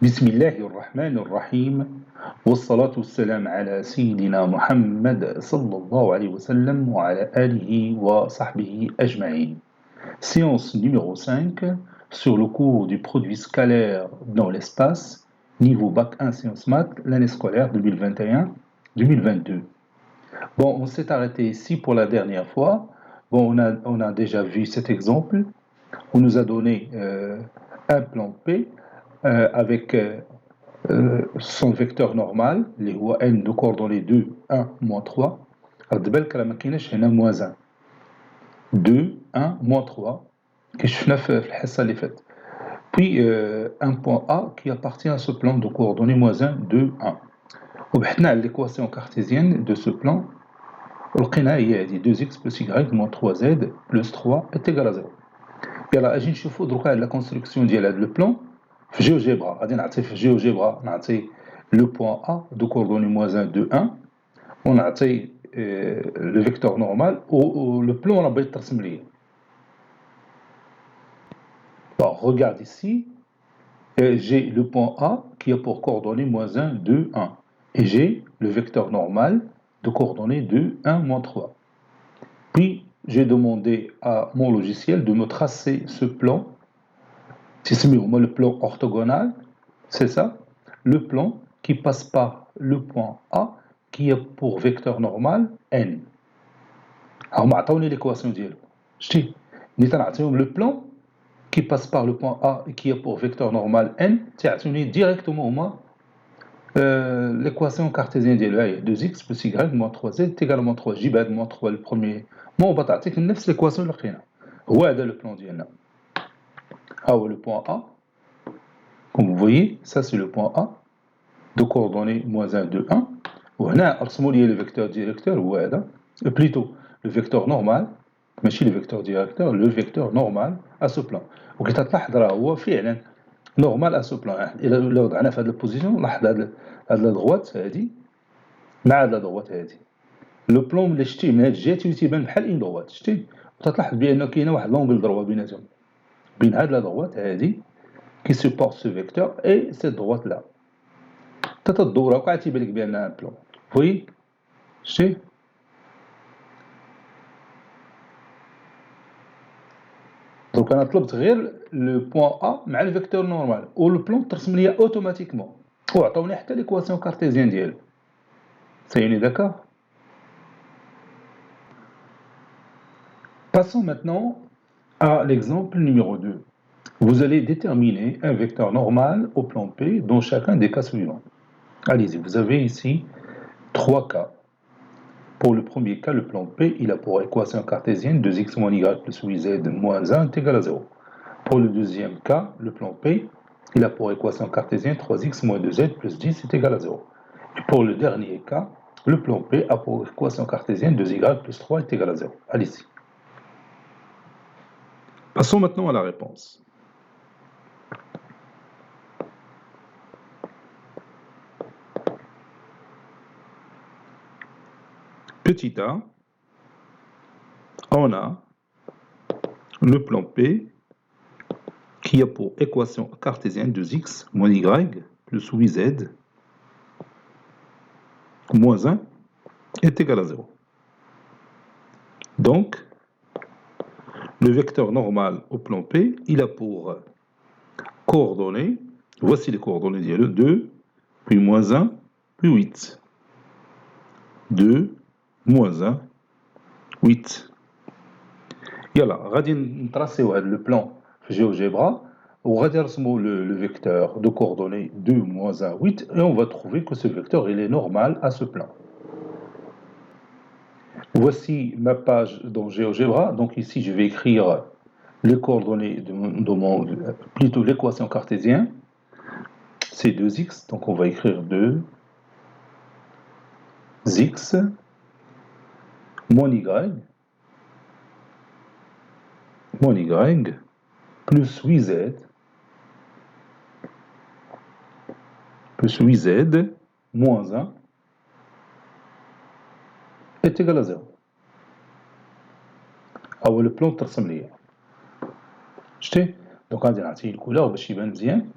بسم الله الرحمن الرحيم والصلاة والسلام على سيدنا محمد صلى الله عليه وسلم وعلى آله وصحبه أجمعين. Séance numéro 5 sur le cours du produit scalaire dans l'espace, niveau Bac 1 Sciences Maths, l'année scolaire 2021-2022. Bon, on s'est arrêté ici pour la dernière fois. Bon, on a déjà vu cet exemple. On nous a donné un plan P avec son vecteur normal اللي هو n de coordonnées 2 1 moins 3 رد بالك راه ما كايناش هنا moins 1 2 1 moins 3 كي شفنا في الحصه اللي فاتت puis un point A qui appartient à ce plan de coordonnées moins 1 2 1 وبحثنا على l'équation cartésienne de ce plan ولقيناها هي هذه 2x plus y moins 3z plus 3 est égal à 0. يلا اجي نشوفوا دروكا على لا كونستركسيون ديال هذا لو بلان في جيوجيبرا. غادي نعطي في جيوجيبرا نعطي لو بوين A de coordonnées moins 1 2 1 ونعطي le vecteur normal و le plan راه بغيت ترسم ليا. Bon, regarde ici, j'ai le point A qui a pour coordonnées moins 1 2 1 et j'ai le vecteur normal de coordonnées 2 1 moins 3. Puis j'ai demandé à mon logiciel de me tracer ce plan. C'est le plan orthogonal, c'est ça, le plan qui passe par le point A qui a pour vecteur normal n. Alors, on m'a l'équation d'IL. Je dis, le plan qui passe par le point A et qui a pour vecteur normal n, c'est directement l'équation cartésienne d'IL. 2x plus y moins 3z est également 3. J بعد moins 3 le premier. Moi, on va تعطيك نفس l'équation اللي لقينا. هو هذا le plan ديالنا. هو le point A. Comme vous voyez, ça c'est le point A de coordonnées moins 1, 2, 1. وهنا رسموا لي le vecteur directeur هو هذا. Plutôt le vecteur normal, ماشي le vecteur directeur, le vecteur normal à ce plan. وكي تلاحظ راه هو فعلا normal à ce plan. إلا وضعنا في هذه البوزيشن لاحظ هذه الدغوات هذه مع هذه الدغوات هذه. لو بلون اللي شتي من هذه الجهه تيبان بحال ان دغوات شتي وتلاحظ بان كاينه واحد لونغل ضربه بيناتهم بين هذه الدغوات هذه qui supporte ce vecteur et cette droite-là. تتدور وقع تيبان لك بأنها un plan. Oui, شتي دونك أنا طلبت غير لو بوان A مع الفيكتور نورمال و لو بلون ترسم ليا اوتوماتيكمون وعطاوني حتى ليكواسيون كارتيزيان ديالو. سايني d'accord. Passons maintenant à l'exemple numéro 2. Vous allez déterminer un vecteur normal au plan P dans chacun des cas suivants. Allez-y, vous avez ici 3 cas. Pour le premier cas, le plan P, il a pour équation cartésienne 2x moins y plus 8z moins 1 est égal à 0. Pour le deuxième cas, le plan P, il a pour équation cartésienne 3x moins 2z plus 10 est égal à 0. Et pour le dernier cas, le plan P a pour équation cartésienne 2y plus 3 est égal à 0. Allez-y. Passons maintenant à la réponse. Petit a, on a le plan P qui a pour équation cartésienne 2x moins y plus 8z moins 1 est égal à 0. Donc, le vecteur normal au plan P, il a pour coordonnées, voici les coordonnées d'IL, 2, puis moins 1, puis 8. 2, moins 1, 8. يلا غادي نتراسيو هذا لو بلان في GeoGebra وغادي نرسمو le vecteur de coordonnées 2 moins 1 8 et on va trouver que ce vecteur il est normal à ce plan. Voici ma page dans GeoGebra, donc ici je vais écrire les coordonnées de mon plutôt l'équation cartésienne. C'est 2x, donc on va écrire 2x moins y plus 8z moins 1 est égal à 0. هو لو بلون ترسم ليا شتي دونك غادي نعطيه الكولور باش يبان مزيان.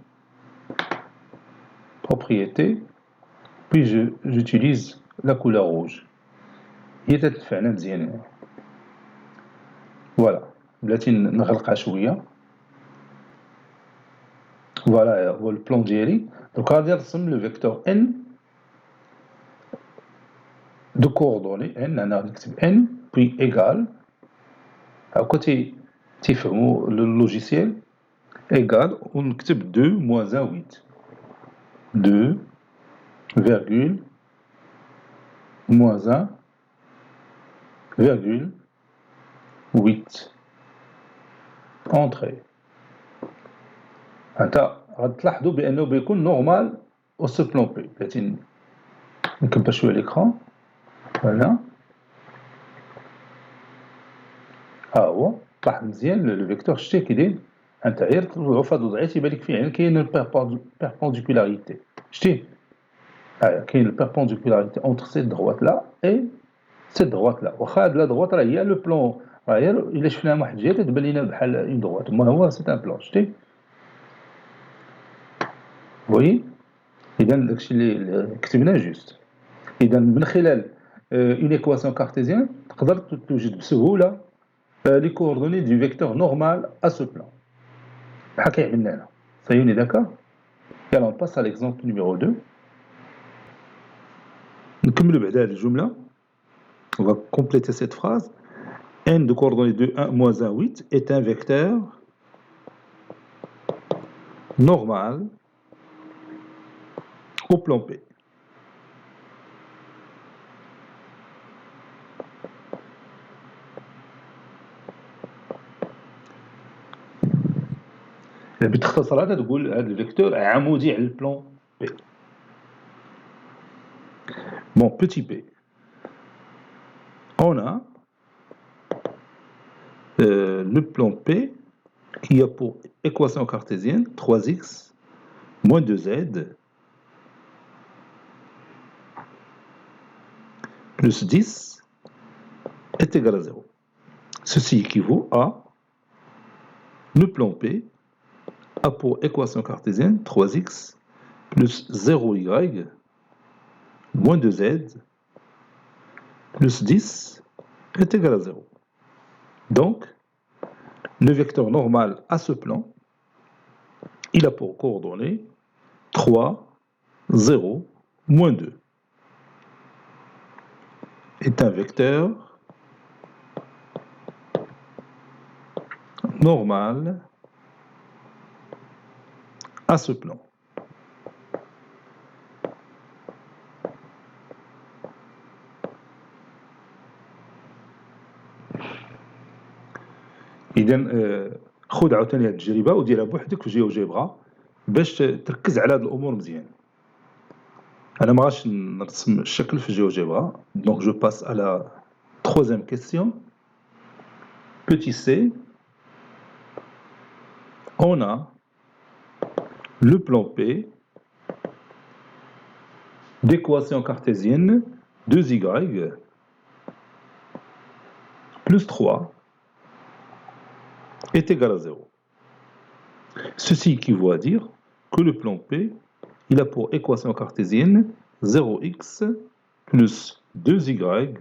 propriété, puis j'utilise la couleur rouge. هي تتدفعنا مزيان هنا. فوالا بلاتي نغلقها شويه. فوالا هو البلان ديالي. دوكا غادي نرسم لو فيكتور ان دو كوردوني ان. انا غادي نكتب ان بي ايغال هاكا تيفهموا اللوجيسيال ايغال ونكتب 2 موان 8 2 virgule moins 1 virgule 8 entrée. هذا غتلاحظوا بانه بيكون نورمال او سو بلان بي. بلاتي نكبر شويه ليكران. فوالا ها هو لاحظ مزيان لو فيكتور شتي كيدير انت غير تطلعو في هاد الوضعيه تيبان لك فيه كاين البيربونديكولاريتي. شتي كاين البيربونديكولاريتي اونتر سيت دغوات لا اي سيت دغوات لا. واخا هاد لا دغوات راه هي لو بلون راه هي الا شفناها من واحد الجهه تتبان لينا بحال اون دغوات ما هو سيت ان بلون. شتي وي اذا داكشي اللي كتبناه جوست. اذا من خلال اون ايكواسيون كارتيزيان تقدر توجد بسهوله les coordonnées du vecteur normal à ce plan. بحال كيعملنا هنا. صايوني داكا. يلا on passe à l'exemple numéro 2. نكملوا بعدا هاد الجمله. On va compléter cette phrase. n de coordonnées de 1 moins 1 8 est un vecteur normal au plan P. باختصار تقول هذا الفيكتور عمودي على البلان P. Bon, petit p. On a le plan P qui a pour équation cartésienne 3x moins 2z plus 10 est égal à 0. Ceci équivaut à le plan P a pour équation cartésienne 3x plus 0y moins 2z plus 10 est égal à 0. Donc, le vecteur normal à ce plan, il a pour coordonnées 3, 0, moins 2. Est un vecteur normal à ce plan. إذا خذ عاوتاني هاد التجربة وديرها بوحدك في جيوجيبرا باش تركز على هاد الأمور مزيان. أنا ما غاش نرسم الشكل في جيوجيبرا. Donc je passe à la troisième question. Petit c, on a le plan P d'équation cartésienne 2y plus 3 est égal à 0. Ceci équivaut à dire que le plan P, il a pour équation cartésienne 0x plus 2y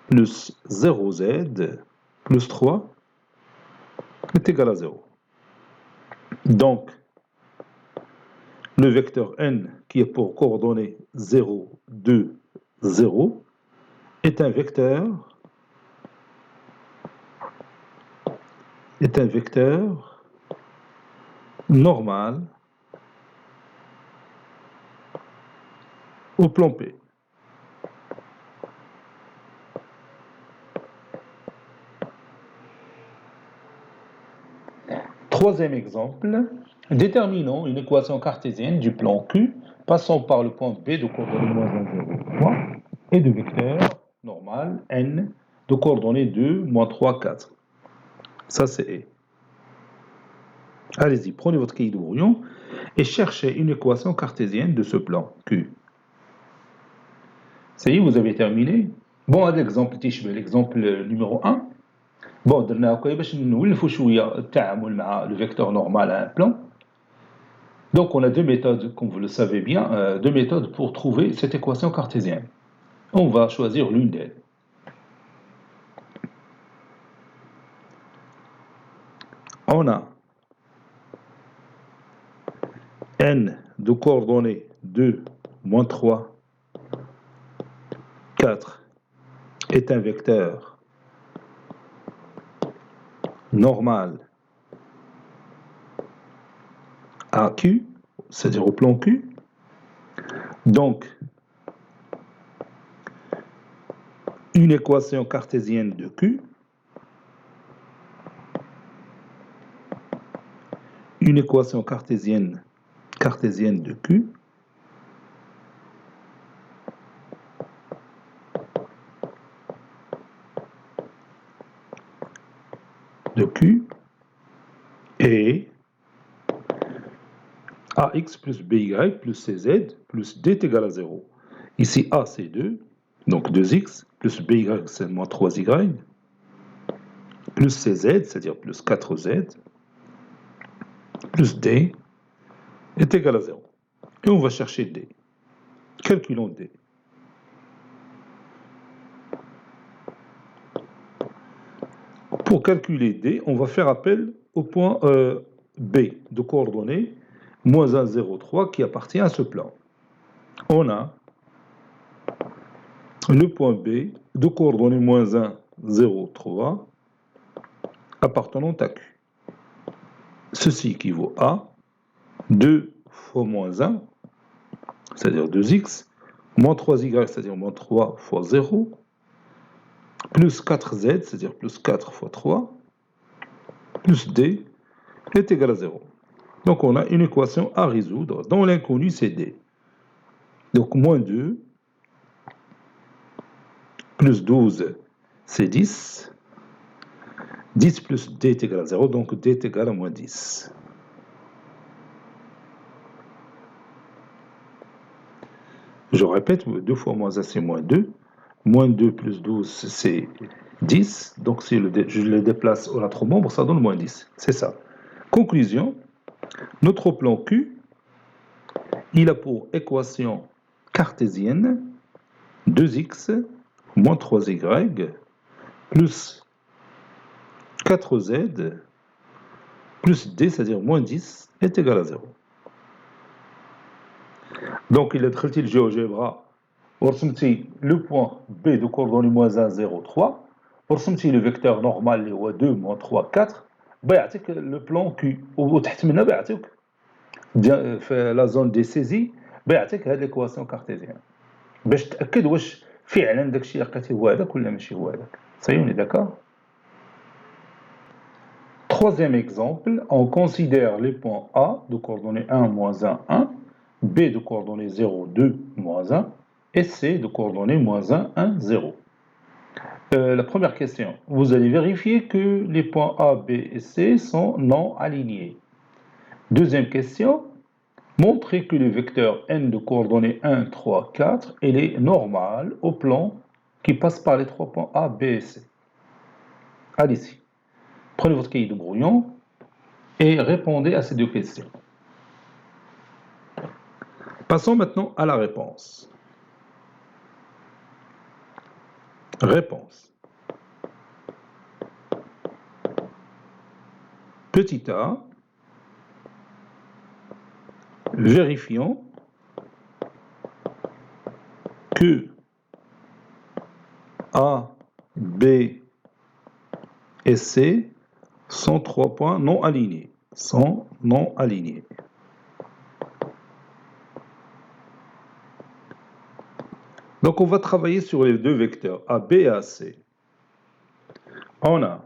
plus 0z plus 3 est égal à 0. Donc, le vecteur n qui est pour coordonnées 0, 2, 0 est un vecteur normal au plan P. Troisième exemple, déterminons une équation cartésienne du plan Q passant par le point B de coordonnées moins 1, 0, 3 et de vecteur normal n de coordonnées 2, moins 3, 4. Ça c'est E. Allez-y, prenez votre cahier de brouillon et cherchez une équation cartésienne de ce plan Q. Ça y est, vous avez terminé. Bon, هذا l'exemple تيشبه l'exemple numéro 1. Bon, درنا هكا باش نولفوا شويه التعامل مع لو فيكتور نورمال على بلان. Donc, on a deux méthodes, comme vous le savez bien, deux méthodes pour trouver cette équation cartésienne. On va choisir l'une d'elles. On a n de coordonnées 2, moins 3, 4 est un vecteur normal à Q, c'est-à-dire au plan Q. Donc, une équation cartésienne de Q, une équation cartésienne de Q est AX plus BY plus CZ plus D est égal à 0. Ici, A, c'est 2, donc 2X, plus BY, c'est moins 3Y, plus CZ, c'est-à-dire plus 4Z, plus D est égal à 0. Et on va chercher D. Calculons D. Pour calculer D, on va faire appel au point B de coordonnées moins 1, 0, 3 qui appartient à ce plan. On a le point B de coordonnées moins 1, 0, 3 appartenant à Q. Ceci équivaut à 2 fois moins 1, c'est-à-dire 2x, moins 3y, c'est-à-dire moins 3 fois 0, plus 4z, c'est-à-dire plus 4 fois 3, plus d est égal à 0. Donc on a une équation à résoudre dont l'inconnu c'est d. Donc moins 2 plus 12 c'est 10. 10 plus d est égal à 0, donc d est égal à moins 10. Je répète, 2 fois moins 1 c'est moins 2. Moins 2 plus 12 c'est 10. Donc si je le déplace au latéral membre, ça donne moins 10. C'est ça. Conclusion, notre plan Q, il a pour équation cartésienne 2x moins 3y plus 4z plus d, c'est-à-dire moins 10, est égal à 0. Donc il est traité le GeoGebra. ورسمتي le point B de coordonnées moins 1, 0, 3. ورسمتي le vecteur normal اللي هو 2, moins 3, 4. بيعطيك le plan Q. وتحت منها بيعطيك في لا زون دي سيزي بيعطيك هذه l'équation cartésienne. باش تأكد واش فعلا داكشي اللي لقيتي هو هذاك ولا ماشي هو هذاك. صايوني d'accord. Troisième exemple, on considère les points A de coordonnées 1, moins 1, 1, B de coordonnées 0, 2, moins 1, et C de coordonnées moins 1, 1, 0. La première question, vous allez vérifier que les points A, B et C sont non alignés. Deuxième question, montrez que le vecteur n de coordonnées 1, 3, 4, il est normal au plan qui passe par les trois points A, B et C. Allez-y, prenez votre cahier de brouillon et répondez à ces deux questions. Passons maintenant à la réponse. Réponse. Petit a, vérifions que A, B et C sont trois points non alignés. Sont non alignés. Donc on va travailler sur les deux vecteurs A, B et A, C. On a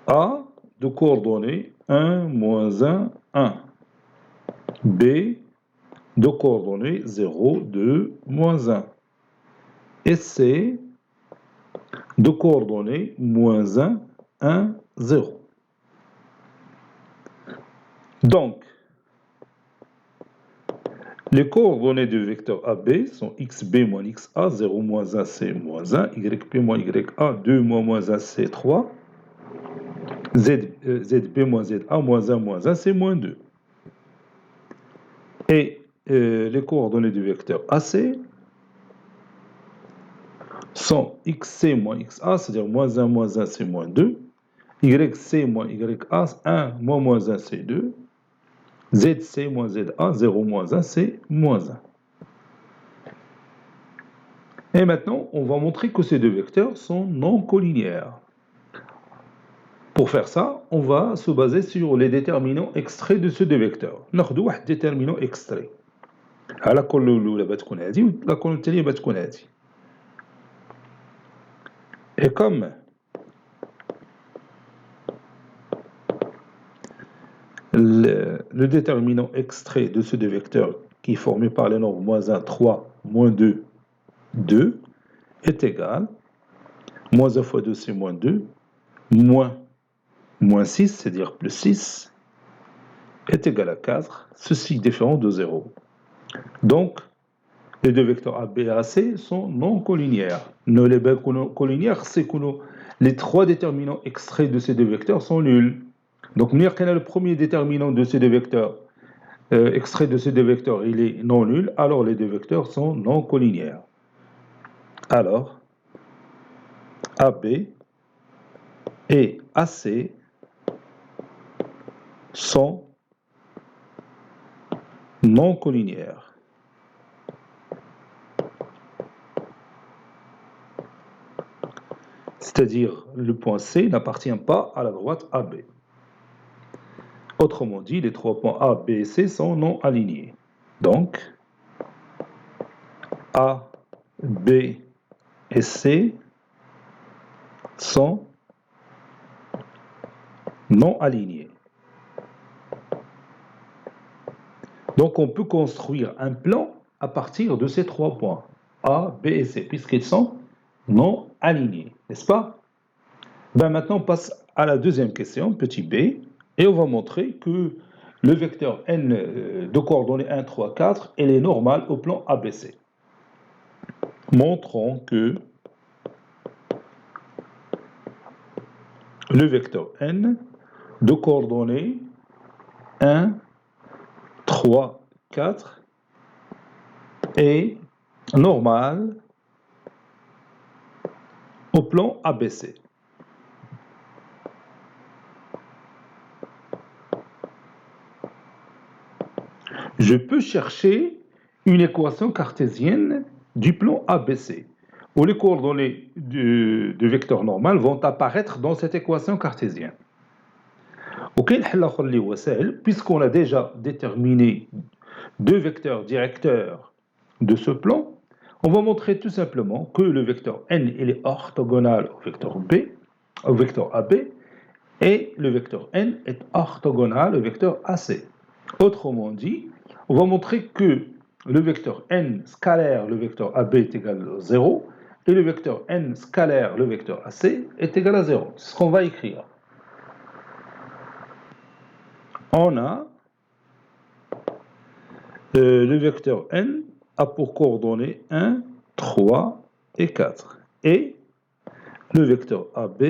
A de coordonnées 1, moins 1, 1. B de coordonnées 0, 2, moins 1. Et C de coordonnées moins 1, 1, 0. Donc, les coordonnées du vecteur AB sont xb moins xa, 0 moins 1, c moins 1, yp moins ya, 2 moins 1, c 3. ZB moins ZA moins 1, c'est moins 2. Et les coordonnées du vecteur AC sont XC moins XA, c'est-à-dire moins 1, c'est moins 2. YC moins YA, 1 moins 1, c'est 2. ZC moins ZA, 0 moins 1, c'est moins 1. Et maintenant, on va montrer que ces deux vecteurs sont non collinéaires. Pour faire ça, on va se baser sur les déterminants extraits de ces deux vecteurs. ناخذ واحد déterminant extrait. على كل الأولى بتكون هذه ولا كل الثانية بتكون هذه. Et comme le déterminant extrait de ces deux vecteurs qui est formé par les nombres moins 1, 3, moins 2, 2 est égal, moins 1 fois 2 c'est moins 2, moins 6, c'est-à-dire plus 6, est égal à 4, ceci différent de 0. Donc, les deux vecteurs AB et AC sont non collinéaires. Non les collinéaires, c'est que les trois déterminants extraits de ces deux vecteurs sont nuls. Donc, le premier déterminant de ces deux vecteurs, extrait de ces deux vecteurs, il est non nul, alors les deux vecteurs sont non collinéaires. Alors, AB et AC sont non collinéaires. C'est-à-dire, le point C n'appartient pas à la droite AB. Autrement dit, les trois points A, B et C sont non alignés. Donc, A, B et C sont non alignés. Donc, on peut construire un plan à partir de ces trois points, A, B et C, puisqu'ils sont non alignés, n'est-ce pas? Maintenant, on passe à la deuxième question, petit b, et on va montrer que le vecteur n de coordonnées 1, 3, 4, il est normal au plan ABC. Montrons que le vecteur n de coordonnées 1, 3, 4 est normal au plan ABC. Je peux chercher une équation cartésienne du plan ABC, où les coordonnées du vecteur normal vont apparaître dans cette équation cartésienne. Puisqu'on a déjà déterminé deux vecteurs directeurs de ce plan, on va montrer tout simplement que le vecteur n il est orthogonal au vecteur B, au vecteur AB, et le vecteur n est orthogonal au vecteur AC. Autrement dit, on va montrer que le vecteur n scalaire, le vecteur AB est égal à 0, et le vecteur n scalaire, le vecteur AC, est égal à 0. C'est ce qu'on va écrire. On a le vecteur n a pour coordonnées 1, 3 et 4. Et le vecteur AB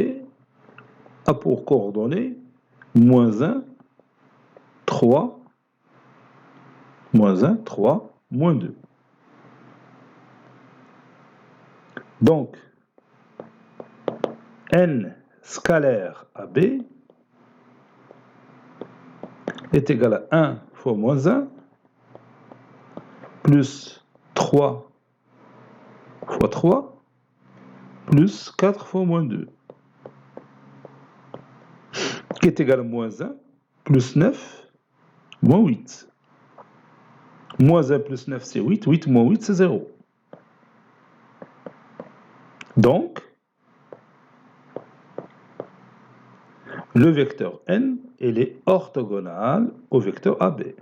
a pour coordonnées moins 1, 3, moins 1, 3, moins 2. Donc, n scalaire AB est égal à 1 fois moins 1 plus 3 fois 3 plus 4 fois moins 2 qui est égal à moins 1 plus 9 moins 8. Moins 1 plus 9 c'est 8, 8 moins 8 c'est 0. Donc, le vecteur n il est orthogonal au vecteur AB.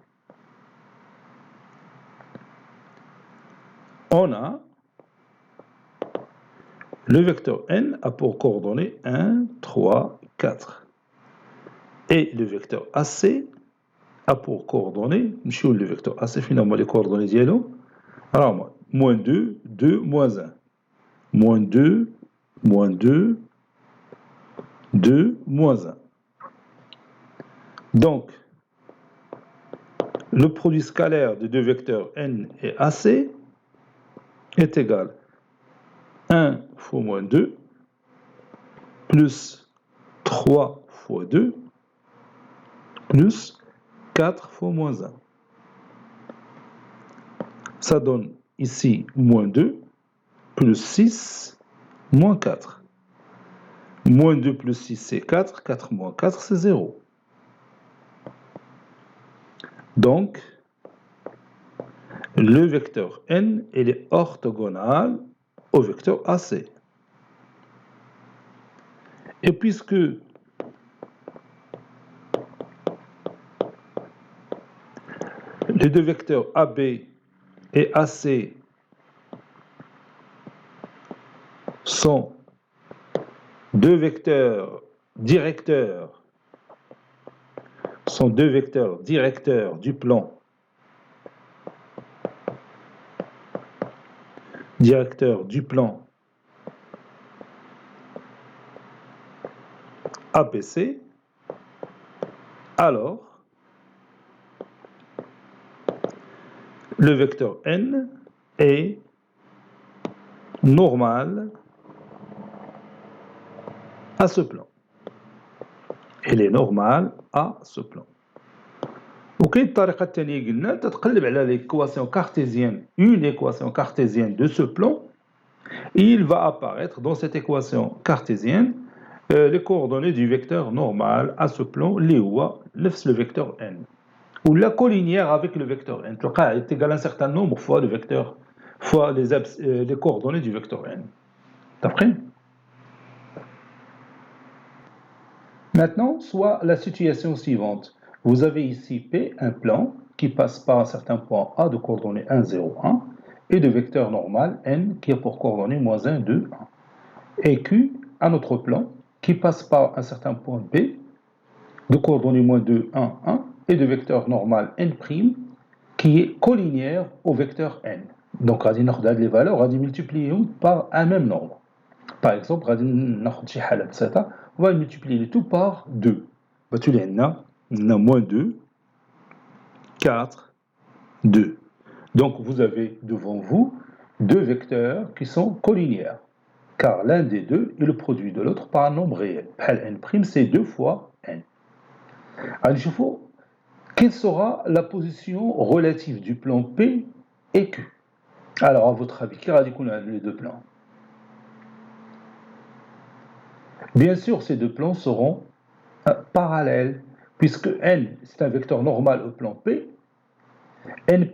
On a le vecteur n a pour coordonnées 1, 3, 4. Et le vecteur AC a pour coordonnées, le vecteur AC finalement les coordonnées dialo, alors moins 2, 2, moins 1. Moins 2, moins 2, 2, moins 1. Donc, le produit scalaire des deux vecteurs n et AC est égal à 1 fois moins 2 plus 3 fois 2 plus 4 fois moins 1. Ça donne ici moins 2 plus 6 moins 4. Moins 2 plus 6 c'est 4, 4 moins 4 c'est 0. Donc, le vecteur n il est orthogonal au vecteur AC. Et puisque les deux vecteurs AB et AC sont deux vecteurs directeurs du plan ABC, alors le vecteur n est normal à ce plan. Il est normal à ce plan. وكاين الطريقة الثانية قلنا تتقلب على l'équation cartésienne, une équation cartésienne de ce plan, et il va apparaître dans cette équation cartésienne les coordonnées du vecteur normal à ce plan اللي هو نفس le vecteur n ou la collinéaire avec le vecteur n تلقاه est égal à un certain nombre fois le vecteur fois les coordonnées du vecteur n. T'as Maintenant, soit la situation suivante. Vous avez ici P, un plan qui passe par un certain point A de coordonnées 1, 0, 1 et de vecteur normal N qui a pour coordonnées moins 1, 2, 1. Et Q, un autre plan qui passe par un certain point B de coordonnées moins 2, 1, 1 et de vecteur normal N' qui est collinéaire au vecteur N. Donc, on va les valeurs, on va multiplier par un même nombre. Par exemple, on va multiplier le tout par 2. On a moins 2, 4, 2. Donc, vous avez devant vous deux vecteurs qui sont collinéaires, car l'un des deux est le produit de l'autre par un nombre réel. N', c'est 2 fois n. Alors, il faut quelle sera la position relative du plan P et Q. Alors, à votre avis, qui a les deux plans? Bien sûr, ces deux plans seront parallèles, puisque n, c'est un vecteur normal au plan P, n'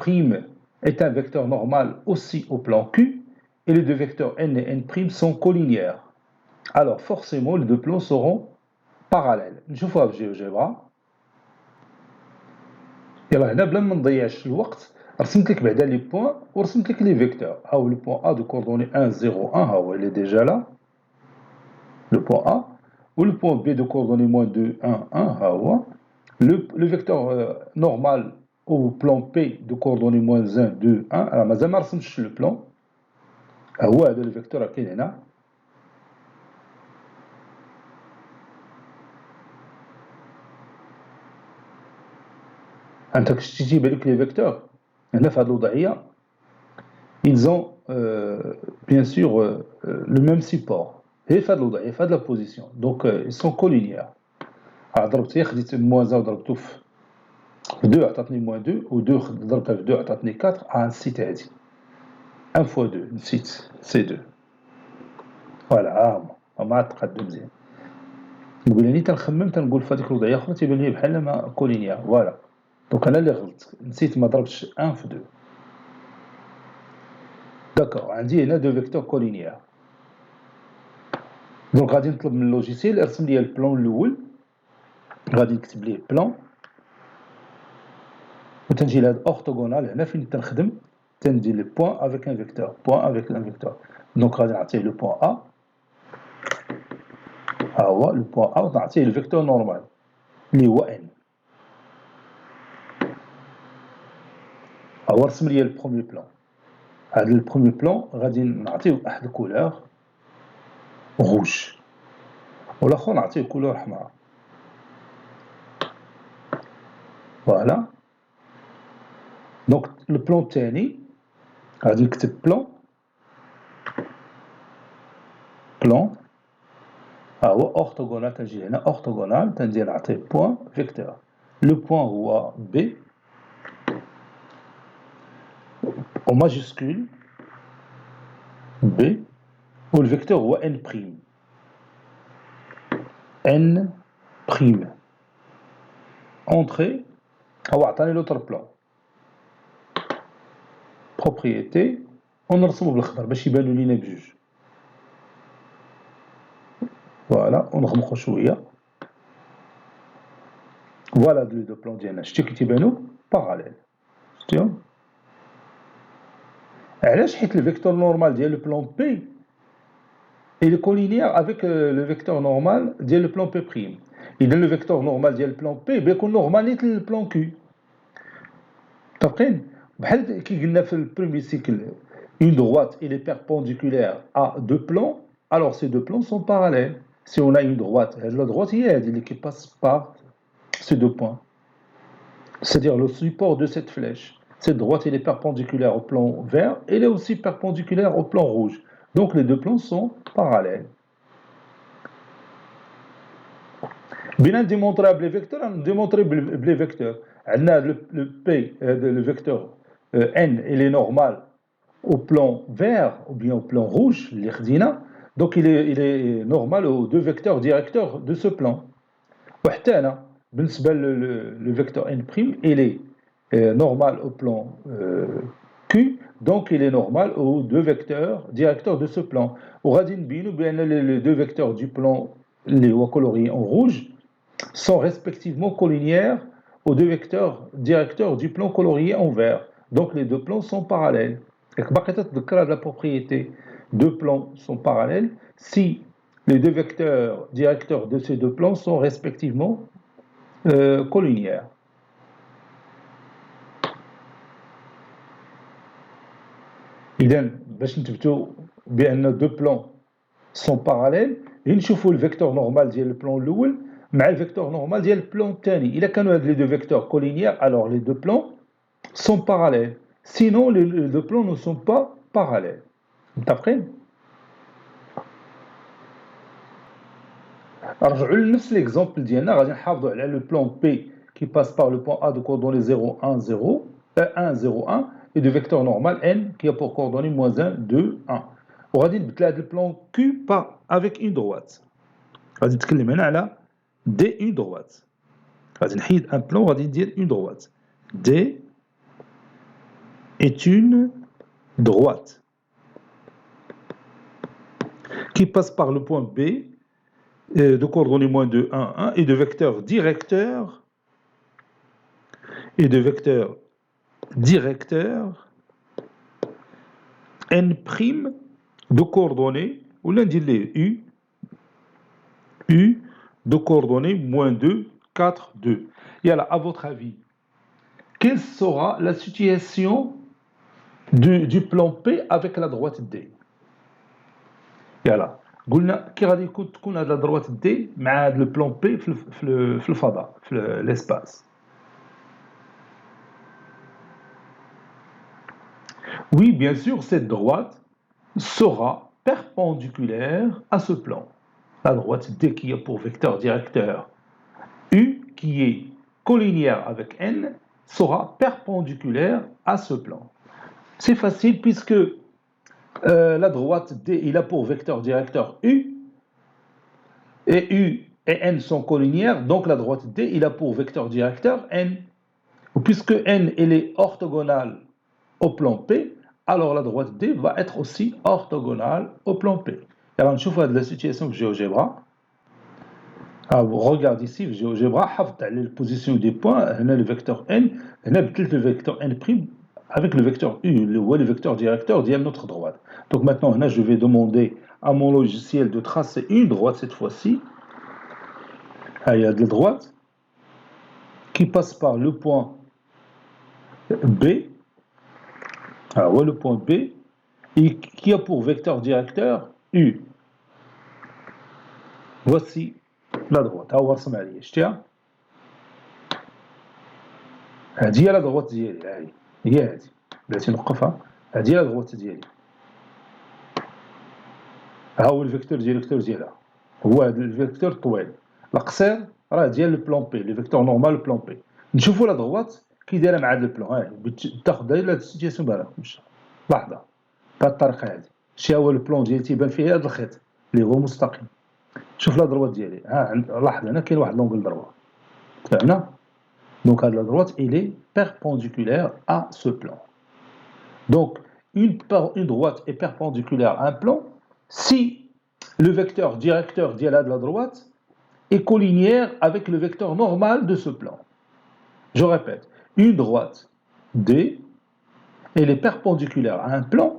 est un vecteur normal aussi au plan Q, et les deux vecteurs n et n' sont collinéaires. Alors, forcément, les deux plans seront parallèles. نشوفوها في GeoGebra. يلا هنا بلا ما نضيعش الوقت رسمت لك بعدا لي بوين ورسمت لك لي فيكتور. ها هو لو بوين A de coordonnées 1, 0, 1, ها هو il est déjà là. Le point A, ou le point B de coordonnées moins 2, 1, 1, le vecteur normal au plan P de coordonnées moins 1, 2, 1, alors مازال ما رسمتش le plan, هو هذا le vecteur كاين هنا. انت كنتي تجيب هذوك لي فيكتور هنا في هذه الوضعيه ils ont bien sûr le même support. هي في هذه الوضعيه في هذه la position, donc ils sont collinéaires. ضربت خديت moins 1 وضربته في 2 عطاتني moins 2 و 2 ضربتها في 2 عطاتني 4 نسيت هادي 1 fois 2 نسيت سي 2 فوالا ها هما ما عاد تقدم مزيان. نقول يعني تنخمم تنقول في هذيك الوضعيه اخرى تيبان لي بحال ما كولينيا فوالا دونك انا اللي غلطت نسيت ما ضربتش 1 في 2. داكوغ عندي هنا دو فيكتور كولينيير دونك غادي نطلب من اللوجيسيال يرسم لي البلان الاول غادي نكتب ليه بلان وتنجي لهاد اورتوغونال هنا فين تنخدم تندير لي بوين افيك ان فيكتور بوين افيك ان فيكتور دونك غادي نعطيه لو بوين ا ها هو لو بوين ا ونعطيه الفيكتور نورمال اللي هو ان ها هو رسم لي البروميي بلان. هاد البروميي بلان غادي نعطيه واحد الكولور روج والاخر نعطيه كولور حمراء. Voilà. Donc le plan الثاني غادي نكتب plan ها هو orthogonal تنجي هنا orthogonal تندير نعطيه point vecteur. Le point هو B en majuscule B و le vecteur هو n prime. n prime. Entrée هو عطاني l'autre plan. Propriété ونرسمو بالخضر باش يبانو لينا بجوج. فوالا ونغمقو شويه. فوالا لي دو بلان ديالنا شتي كي تيبانو باراليل. شتيهم علاش حيت الفيكتور نورمال ديال لو بلان بي il est collinéaire avec le vecteur normal ديال le plan P'. إذا le vecteur normal ديال le plan P بيكون نورماليت le plan Q. متفقين؟ بحال كي قلنا في البريمير سيكل une droite elle est perpendiculaire à deux plans, alors ces deux plans sont parallèles. Si on a une droite, la droite هي هذه اللي qui passe par ces deux points. C'est-à-dire le support de cette flèche. Cette droite elle est perpendiculaire au plan vert, elle est aussi perpendiculaire au plan rouge. Donc les deux plans sont parallèles. بينا démontrer بلي فيكتور démontrer بلي فيكتور عندنا le P le vecteur n il est normal au plan vert ou bien au plan rouge اللي خدينا donc il est normal aux deux vecteurs directeurs de ce plan. وحتى هنا بالنسبه le vecteur n' il est normal au plan Q donc il est normal aux deux vecteurs directeurs de ce plan. وغادي نبينوا بان les deux vecteurs du plan اللي هو colorié en rouge sont respectivement collinéaires aux deux vecteurs directeurs du plan colorié en vert. Donc les deux plans sont parallèles. Et la propriété, deux plans sont parallèles si les deux vecteurs directeurs de ces deux plans sont respectivement collinéaires. إذن باش نثبتوا بأن deux plans sont parallèles نشوفوا le vecteur normal ديال le plan الأول مع le vecteur normal ديال le plan الثاني. إذا كانوا هاد les deux vecteurs collinéaires alors les deux plans sont parallèles. Sinon les deux plans ne sont pas parallèles. متفقين؟ نرجعوا لنفس l'exemple ديالنا غادي نحافظوا على le plan P qui passe par le point A de coordonnées 0 1 0 1 0 1 et de vecteur normal n qui a pour coordonnées -1 2 1. وغادي نبدل هذا le plan Q par avec une droite. غادي نتكلم هنا على D une droite. غادي نحيد un plan وغادي ندير une droite. D est une droite qui passe par le point B de coordonnées -2 1 1 et de vecteur directeur n' de coordonnées ou l'un dit les U de coordonnées -2 4 2. Et alors à votre avis quelle sera la situation du plan P avec la droite D? يلا قلنا كي غادي تكون هاد لا دروات دي مع هاد لو بلان بي في الفضاء في l'espace. Oui, bien sûr, cette droite sera perpendiculaire à ce plan. La droite D qui a pour vecteur directeur U qui est collinéaire avec N sera perpendiculaire à ce plan. C'est facile puisque la droite D il a pour vecteur directeur U et N sont collinéaires, donc la droite D il a pour vecteur directeur N. Puisque N elle est orthogonale au plan P, alors la droite D va être aussi orthogonale au plan P. Alors نشوف هذه la situation في GeoGebra. Regarde ici في GeoGebra حافظت على البوزيسيون دي بوين هنا le vecteur N هنا بدلت le vecteur N' avec le vecteur U اللي هو le vecteur directeur ديال notre droite. Donc maintenant هنا je vais demander à mon logiciel de tracer une droite cette fois-ci. Il y a de la droite qui passe par le point B. Alors ouais, le point B et qui a pour vecteur directeur U. Voici la droite. شتيها هذه هي لا دروات ديالي، هي هذه بلاتي نوقفها، هذه هي لا دروات ديالي، ها هو الفيكتور ديالها، هو هذا الفيكتور الطويل، القصير راه ديال البلون بي، لو فيكتور نورمال البلون بي. نشوفوا لا دروات كي دايره مع هذا البلون، ها تاخذ هاد السيتياسيون بحال هكا، لحظه بهاد الطريقه هذه، شي هو البلون ديالي تيبان فيه هذا الخيط اللي هو مستقيم. شوف لا دروات ديالي، لاحظ هنا كاين واحد لونغل دروا، فهمنا؟ Donc la droite, elle est perpendiculaire à ce plan. Donc, une droite est perpendiculaire à un plan si le vecteur directeur de la droite est collinéaire avec le vecteur normal de ce plan. Je répète, une droite D, elle est perpendiculaire à un plan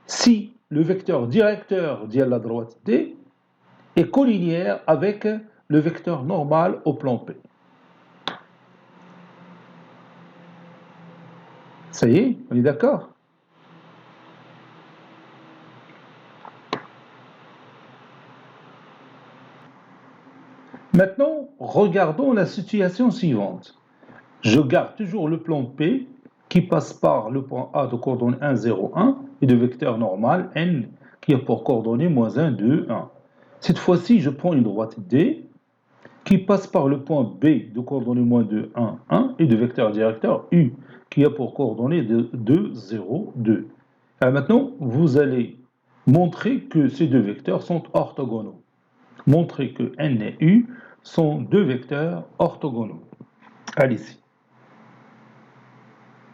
si le vecteur directeur de la droite D est collinéaire avec le vecteur normal au plan P. Ça y est, on est d'accord? Maintenant, regardons la situation suivante. Je garde toujours le plan P qui passe par le point A de coordonnées 1, 0, 1 et de vecteur normal N qui a pour coordonnées moins 1, 2, 1. Cette fois-ci, je prends une droite D qui passe par le point B de coordonnées moins 2, 1, 1 et de vecteur directeur U qui a pour coordonnées 2, 0, 2. Alors maintenant, vous allez montrer que ces deux vecteurs sont orthogonaux. Montrer que N et U sont deux vecteurs orthogonaux. Allez-y.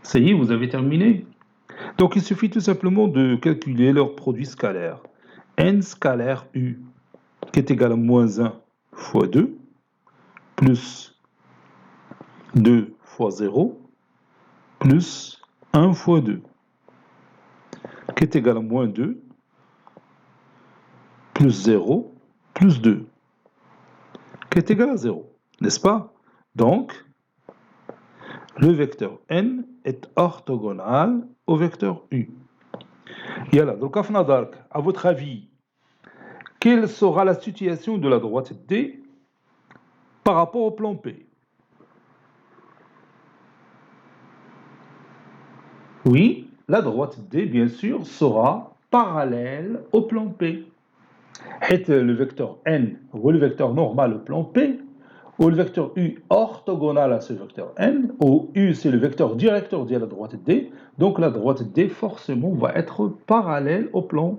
Ça y est, vous avez terminé. Donc il suffit tout simplement de calculer leur produit scalaire. N scalaire U qui est égal à moins 1 fois 2 plus 2 fois 0 plus 1 fois 2 qui est égal à moins 2 plus 0 plus 2 qui est égal à 0, n'est-ce pas? Donc, le vecteur N est orthogonal au vecteur U. Yalla, donc à votre avis, quelle sera la situation de la droite D par rapport au plan P? Oui, la droite D, bien sûr, sera parallèle au plan P. Le vecteur N ou le vecteur normal au plan P, ou le vecteur U orthogonal à ce vecteur N, où U c'est le vecteur directeur de la droite D, donc la droite D forcément va être parallèle au plan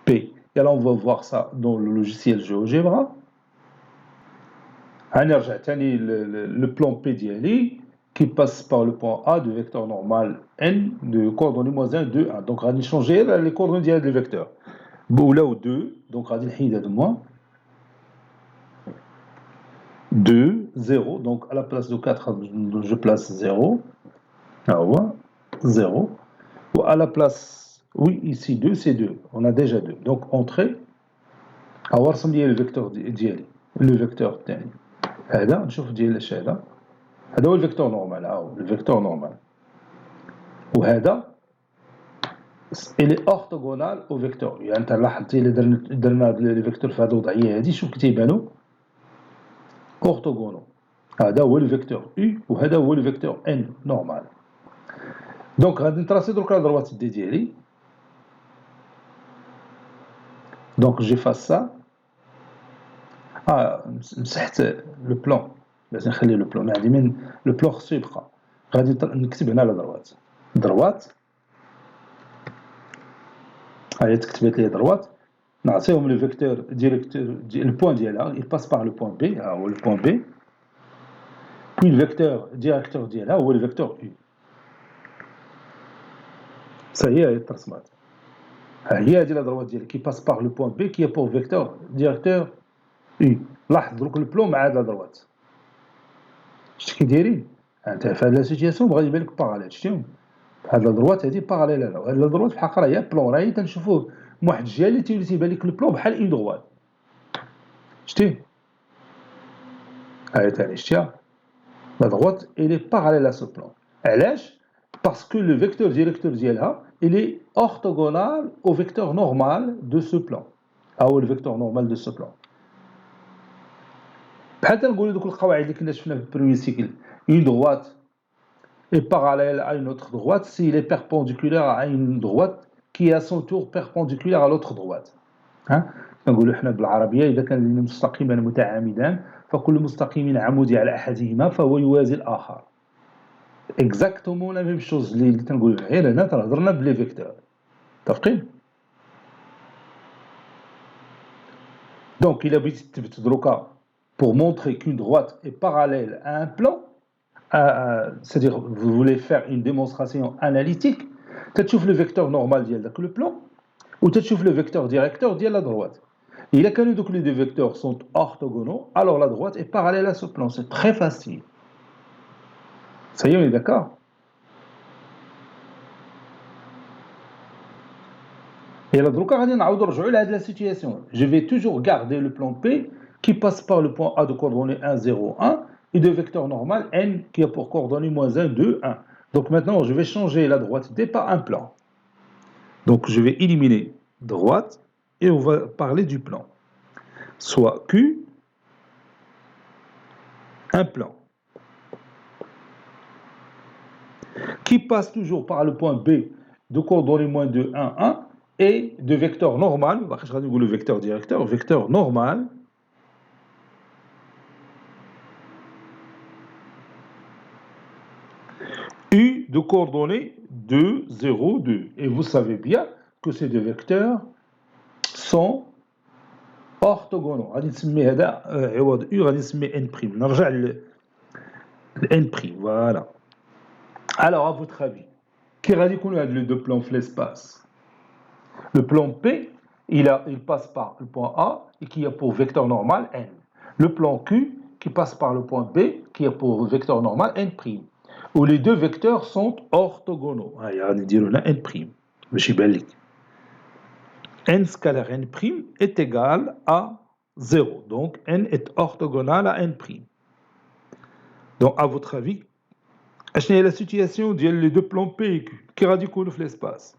P. Et là on va voir ça dans le logiciel GeoGebra. Le plan P d'ILI qui passe par le point A du vecteur normal N de coordonnées moins 1, 2, 1. Donc on va changer les coordonnées du vecteur. Là ou 2, donc on va dire de moins 2, 0, donc à la place de 4, je place 0. Alors, 0. Ou à la place, oui, ici 2, c'est 2. On a déjà 2. Donc, entrée. Alors, ça me dit le vecteur d'IL. Le vecteur d'IL. هذا نشوف ديال اش هذا هو الفيكتور نورمال الفيكتور نورمال وهذا il est orthogonal au vecteur يعني انت لاحظتي الا درنا لي فيكتور في هذه الوضعيه هذه شوف كي تيبانوا orthogonaux هذا هو الفيكتور U وهذا هو الفيكتور N نورمال دونك غادي نتراسي درك لا دروات دي ديالي دونك جيفاس سا مسحت لو بلون باش نخلي لو بلون عندي من لو بلون خصو يبقى غادي نكتب هنا لا دروات هاهي تكتبت لي دروات نعطيهم لو فيكتور ديريكتور البوان ديالها il passe par le point B ها هو le point B puis le vecteur directeur ديالها هو le vecteur U ça y est هي ترسمات هي هذه لا دروات ديالي كي باس باغ لو بوين بي كي بور فيكتور ديريكتور U لاحظ دروك البلون مع هاد لا دروات شتي كي دايرين انت في هاد لا سيتياسيون بغا يبان لك باراليل شتيهم هاد لا دروات هادي باراليل هنا وهاد لا دروات في الحقيقه راه هي بلون راهي تنشوفوه من واحد الجهه اللي تيبان لك البلون بحال اون دروات شتي هاهي تاني شتيها لا دروات il est parallèle à ce plan علاش parce que le vecteur directeur ديالها il est orthogonal au vecteur normal de ce plan ها هو الفيكتور نورمال de ce plan بحال تنقولوا دوك القواعد اللي كنا شفنا في البروميير سيكل اون دروات est parallèle à une autre droite s'il est perpendiculaire à une droite qui est à son tour perpendiculaire à l'autre droite. نقولوا احنا بالعربيه اذا كان مستقيمان متعامدان فكل مستقيم عمودي على احدهما فهو يوازي الاخر. اكزاكتومون لا ميم شوز اللي تنقولوا غير هنا تهضرنا بلي فيكتور. متفقين؟ Donc il a بغيتي دروكا pour montrer qu'une droite est parallèle à un plan, c'est-à-dire vous voulez faire une démonstration analytique, تتشوف le vecteur normal ديال داك le plan ou تتشوف le vecteur directeur ديال la droite. Et là, quand les deux vecteurs sont orthogonaux, alors la droite est parallèle à ce plan. C'est très facile. Ça y est, on est d'accord? Et là, la situation. Je vais toujours garder le plan P qui passe par le point A de coordonnées 1, 0, 1 et de vecteur normal N qui a pour coordonnées moins 1, 2, 1. Donc maintenant, je vais changer la droite D par un plan. Donc je vais éliminer droite et on va parler du plan. Soit Q, un plan, qui passe toujours par le point B de coordonnées moins 2, 1, 1 et de vecteur normal, le vecteur directeur, vecteur normal, U de coordonnées 2, 0, 2. Et vous savez bien que ces deux vecteurs sont orthogonaux. غادي نسمي هذا عوض U غادي نسميه N'. نرجع ل N', voilà. Alors, à votre avis, qui غادي يكونوا هاد les deux plans في l'espace? Le plan P, il passe par le point A et qui a pour vecteur normal N. Le plan Q, qui passe par le point B, qui a pour vecteur normal N', où les deux vecteurs sont orthogonaux. غادي نديرو هنا N', باش يبان لك. N scalaire N' est égal à 0. Donc, N est orthogonal à N'. Donc, à votre avis, quelle est la situation des deux plans P et Q qui radicaux dans l'espace?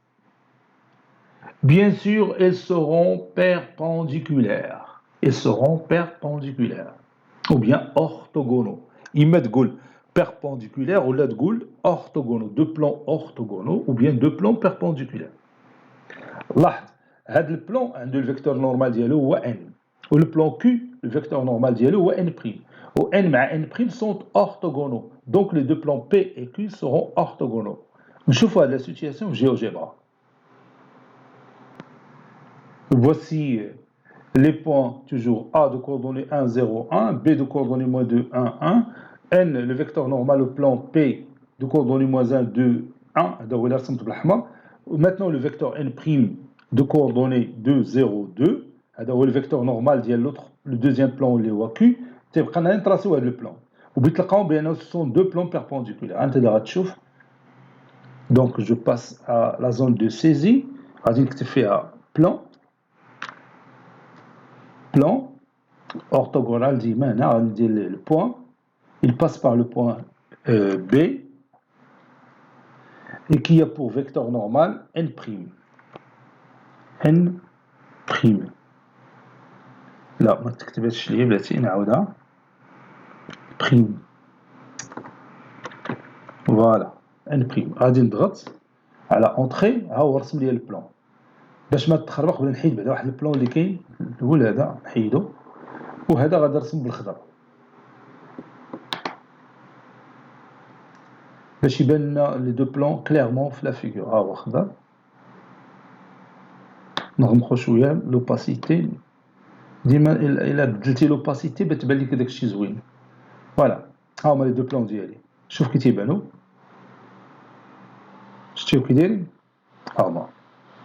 Bien sûr, elles seront perpendiculaires. Elles seront perpendiculaires. Ou bien orthogonaux. Ils mettent goal perpendiculaire ou là goal orthogonaux. Deux plans orthogonaux ou bien deux plans perpendiculaires. Là, هذا البلان عنده الفيكتور نورمال ديالو هو n. و le plan Q, le vecteur normal ديالو هو n'. و n مع n' sont orthogonaux. Donc les deux plans P et Q seront orthogonaux. نشوفوا هذه la situation GeoGebra. Voici les points toujours A de coordonnées 1, 0, 1, B de coordonnées moins 2, 1, 1, N, le vecteur normal au plan P de coordonnées moins 1, 2, 1, maintenant le vecteur N' de coordonnées 2, 0, 2, le vecteur normal de l'autre, le deuxième plan اللي هو Q, تبقى نتراسيو هذا البلان وبتلقاو بأنه ce sont deux plans perpendiculaires. أنت اللي غتشوف. Donc je passe à la zone de saisie, غادي نكتب فيها plan orthogonal ديما هنا غادي ندير le point, il passe par le point B et qui a pour vecteur normal N'. لا ما تكتبهاش ليا بلاتي نعاودها بريم. فوالا N'. غادي نضغط على اونطري ها هو رسم لي البلان باش ما تخربق قبل نحيد بعدا واحد البلان اللي كاين الاول هذا نحيدو وهذا غادي نرسم بالخضر باش يبان لنا لي دو بلان كليرمون في لا فيغور. ها هو خضر نغمقو شويه لوباسيتي ديما الا بدلتي لوباسيتي بتبان لك داكشي زوين. فوالا ها هما لي دو بلان ديالي شوف كي تيبانو شتيو كي دايرين ها هما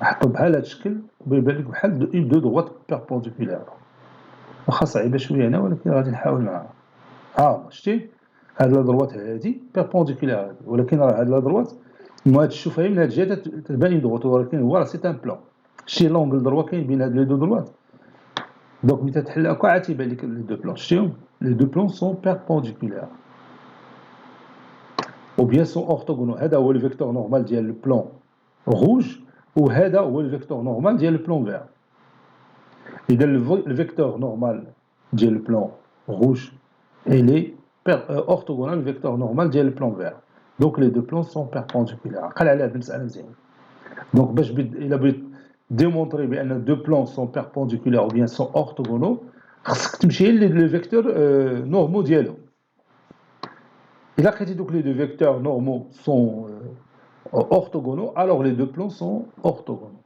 نحطو بحال هاد الشكل ويبان لك بحال دو دغوات بيربونديكولار واخا صعيبه شويه هنا ولكن غادي نحاول معاها. ها هما شتي هاد لا دروات هادي بيربونديكولار هادي ولكن راه هاد لا دروات المهم تشوفها من هاد الجهه تبان دغوات ولكن هو راه سي ان بلان شتي لونغل دروا كاين بين هاد لي دو دروات. دونك ملي تتحل هكا عاد تيبان لك لي دو بلان شتيهم لي دو بلان سون بيربونديكولار ou bien sont orthogonaux. هذا هو الفيكتور نورمال ديال البلان روج وهذا هو الفيكتور نورمال ديال البلان فير. اذا الفيكتور نورمال ديال البلان روج il est orthogonal au vecteur normal ديال البلان فير. Donc les deux plans sont perpendiculaires. قال على هذه المسألة مزيان. Donc باش إلا بغيت démontrer بأن deux plans sont perpendiculaires ou bien sont orthogonaux, خصك تمشي لي vecteurs normaux ديالهم. إلا لقيتي دوك les deux vecteurs normaux sont orthogonaux, alors les deux plans sont orthogonaux.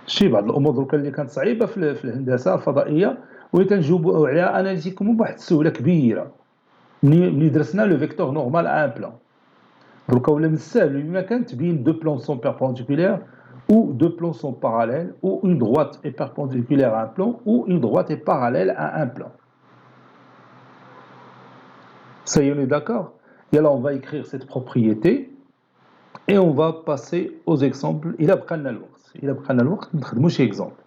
شي بعض الامور دروك اللي كانت صعيبه في الهندسه الفضائيه واللي كنجاوبوا عليها اناليتيكمون بواحد السهوله كبيره ملي درسنا لو فيكتور نورمال ان بلان. دروكا ولا من السهل بما كان تبين دو بلان سون بيربونديكولير ou deux plans sont parallèles ou une droite est perpendiculaire à un plan ou une droite est parallèle à un plan. Ça y est, on est d'accord? Et là on va écrire cette propriété et on va passer aux exemples. إلا بقى لنا الوقت نخدموا شي exemple.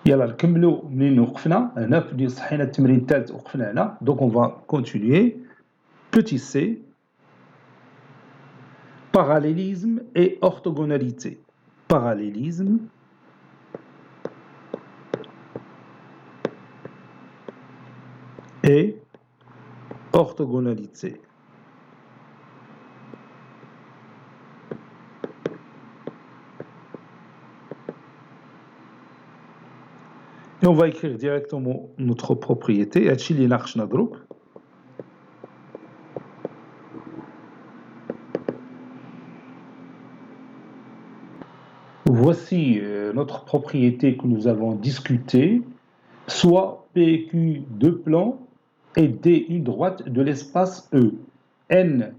يلا نكملوا منين وقفنا هنا في صحينا التمرين الثالث وقفنا هنا. Donc on va continuer. Petit c, parallélisme et orthogonalité. Parallélisme et orthogonalité. Et on va écrire directement notre propriété. هادشي اللي ناقشنا دروك. Voici notre propriété que nous avons discutée. Soit P et Q deux plans et D une droite de l'espace E. N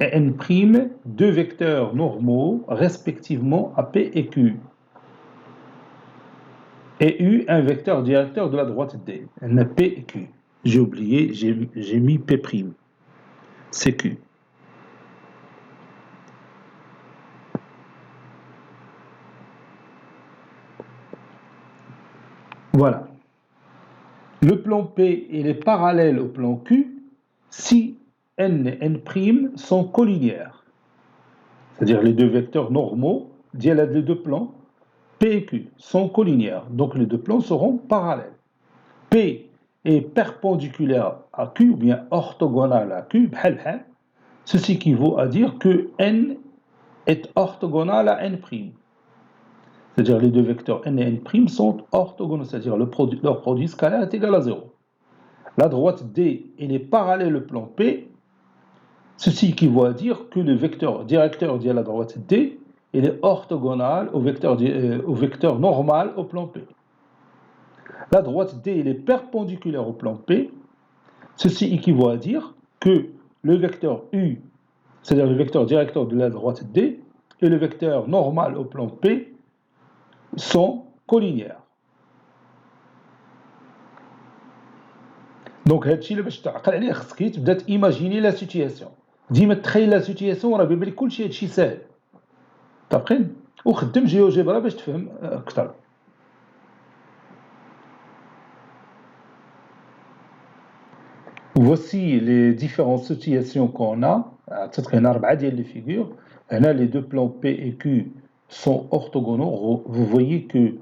et N', deux vecteurs normaux respectivement à P et Q. Et U, un vecteur directeur de la droite D. N a P et Q. J'ai oublié, j'ai mis P'. C'est Q. Voilà. Le plan P il est parallèle au plan Q si N et N' sont collinéaires. C'est-à-dire les deux vecteurs normaux, les deux plans, P et Q, sont collinéaires. Donc les deux plans seront parallèles. P est perpendiculaire à Q ou bien orthogonal à Q, ceci équivaut à dire que N est orthogonal à N'. C'est-à-dire les deux vecteurs N et N' sont orthogonaux, c'est-à-dire leur produit scalaire est égal à 0. La droite D elle est parallèle au plan P, ceci équivaut à dire que le vecteur directeur de la droite D il est orthogonal au vecteur normal au plan P. La droite D elle est perpendiculaire au plan P, ceci équivaut à dire que le vecteur U, c'est-à-dire le vecteur directeur de la droite D, et le vecteur normal au plan P sont collinéaires. Donc هادشي اللي باش تعقل عليه خصك تبدا تيماجيني لا سيتياسيون. ديما تخيل لا سيتياسيون راه بيبان لك كلشي هادشي ساهل. متفقين؟ وخدم جيوجبرا باش تفهم اكثر. Voici les différentes situations qu'on a. peut-être هنا 4 ديال les figures. هنا les deux plans P et Q sont orthogonaux. Vous voyez que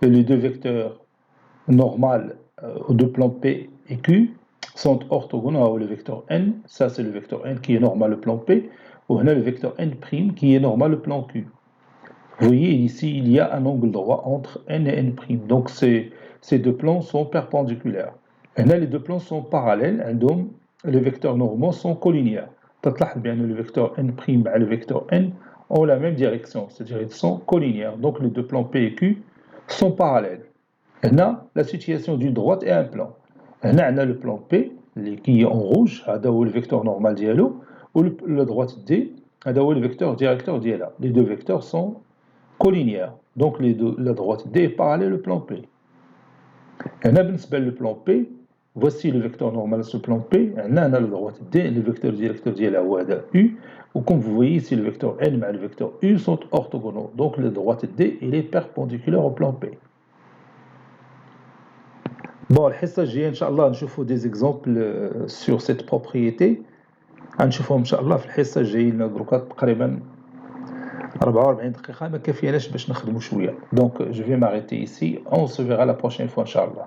les deux vecteurs normaux aux deux plans P et Q sont orthogonaux. Le vecteur N, ça c'est le vecteur N qui est normal le plan P, ou là le vecteur N' qui est normal le plan Q. Vous voyez ici il y a un angle droit entre N et N'. Donc ces deux plans sont perpendiculaires. Là les deux plans sont parallèles, donc les vecteurs normaux sont collinéaires. تلاحظ bien le vecteur N' et le vecteur N ont la même direction, c'est-à-dire ils sont collinéaires. Donc les deux plans P et Q sont parallèles. Là, la situation d'une droite est un plan. Là, on a le plan P qui est en rouge, c'est le vecteur normal dialo, ou la droite D, c'est le vecteur directeur dialo. Les deux vecteurs sont collinéaires. Donc la droite D est parallèle au plan P. On a le plan P, voici le vecteur normal sur le plan P. On a la droite D, le vecteur directeur dialo U. Ou comme vous voyez ici, le vecteur N et le vecteur U sont orthogonaux. Donc la droite D elle est perpendiculaire au plan P. Bon, الحصة الجاية إن شاء الله نشوفوا des exemples sur cette propriété. غنشوفوهم إن شاء الله في الحصة الجاية لنا دروكا تقريبا 44 دقيقة ما كافياناش باش نخدموا شوية. Donc je vais m'arrêter ici. On se verra la prochaine fois إن شاء الله.